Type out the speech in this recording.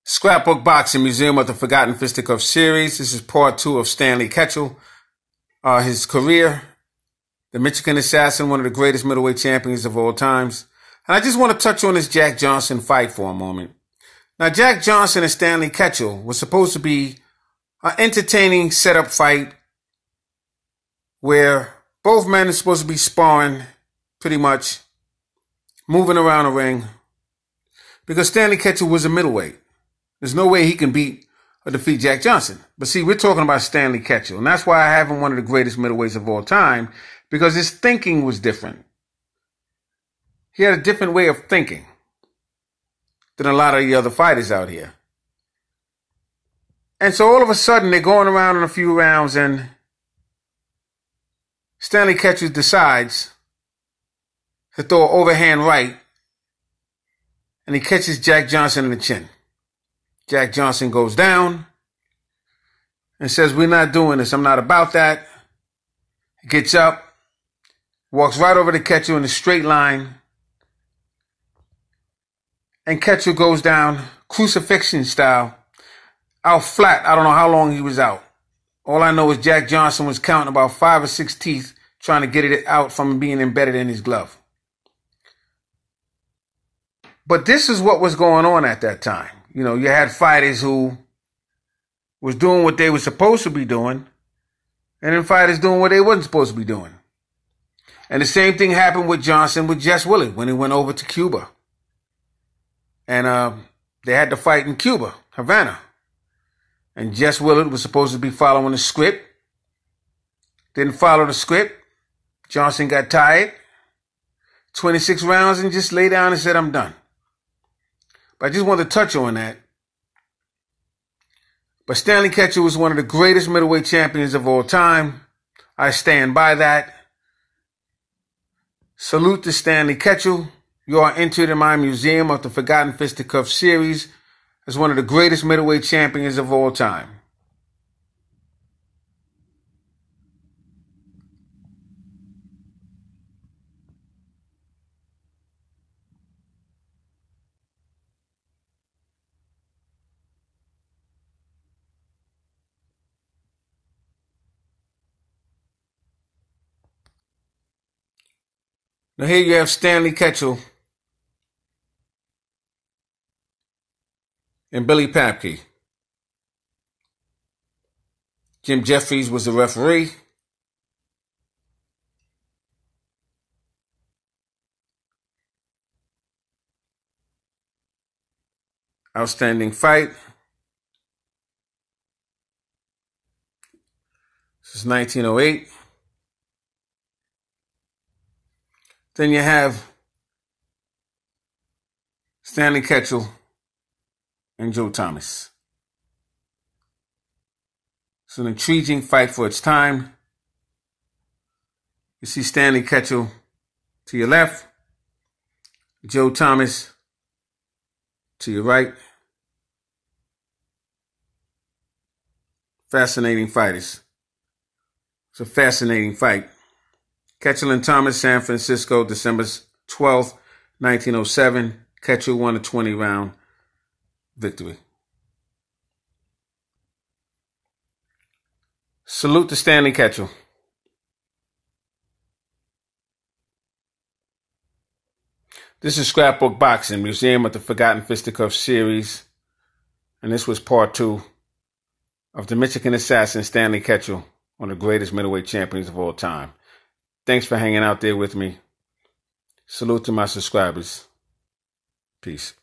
Scrapbook Boxing Museum of the Forgotten Fisticuffs series. This is part 2 of Stanley Ketchel. His career, the Michigan Assassin, one of the greatest middleweight champions of all times. And I just want to touch on this Jack Johnson fight for a moment. Now, Jack Johnson and Stanley Ketchel was supposed to be an entertaining setup fight where both men are supposed to be sparring pretty much, moving around the ring, because Stanley Ketchel was a middleweight. There's no way he can beat or defeat Jack Johnson. But see, we're talking about Stanley Ketchel. And that's why I have him one of the greatest middleweights of all time, because his thinking was different. He had a different way of thinking than a lot of the other fighters out here. And so all of a sudden, they're going around in a few rounds, and Stanley Ketchel decides to throw an overhand right, and he catches Jack Johnson in the chin. Jack Johnson goes down and says, "We're not doing this. I'm not about that." He gets up, walks right over to Ketchel in a straight line, and Ketchel goes down crucifixion style, out flat. I don't know how long he was out. All I know is Jack Johnson was counting about 5 or 6 teeth trying to get it out from being embedded in his glove. But this is what was going on at that time. You know, you had fighters who was doing what they were supposed to be doing, and then fighters doing what they wasn't supposed to be doing. And the same thing happened with Johnson with Jess Willard when he went over to Cuba. And they had to fight in Cuba, Havana. And Jess Willard was supposed to be following the script. Didn't follow the script. Johnson got tired. 26 rounds and just lay down and said, "I'm done." But I just wanted to touch on that. But Stanley Ketchel was one of the greatest middleweight champions of all time. I stand by that. Salute to Stanley Ketchel. You are entered in my Museum of the Forgotten Fisticuffs series as one of the greatest middleweight champions of all time. Now here you have Stanley Ketchel and Billy Papke. Jim Jeffries was the referee. Outstanding fight. This is 1908. Then you have Stanley Ketchel and Joe Thomas. It's an intriguing fight for its time. You see Stanley Ketchel to your left, Joe Thomas to your right. Fascinating fighters. It's a fascinating fight. Ketchel and Thomas, San Francisco, December 12th, 1907. Ketchel won a 20-round victory. Salute to Stanley Ketchel. This is Scrapbook Boxing, Museum of the Forgotten Fisticuffs series. And this was part 2 of the Michigan Assassin, Stanley Ketchel, one of the greatest middleweight champions of all time. Thanks for hanging out there with me. Salute to my subscribers. Peace.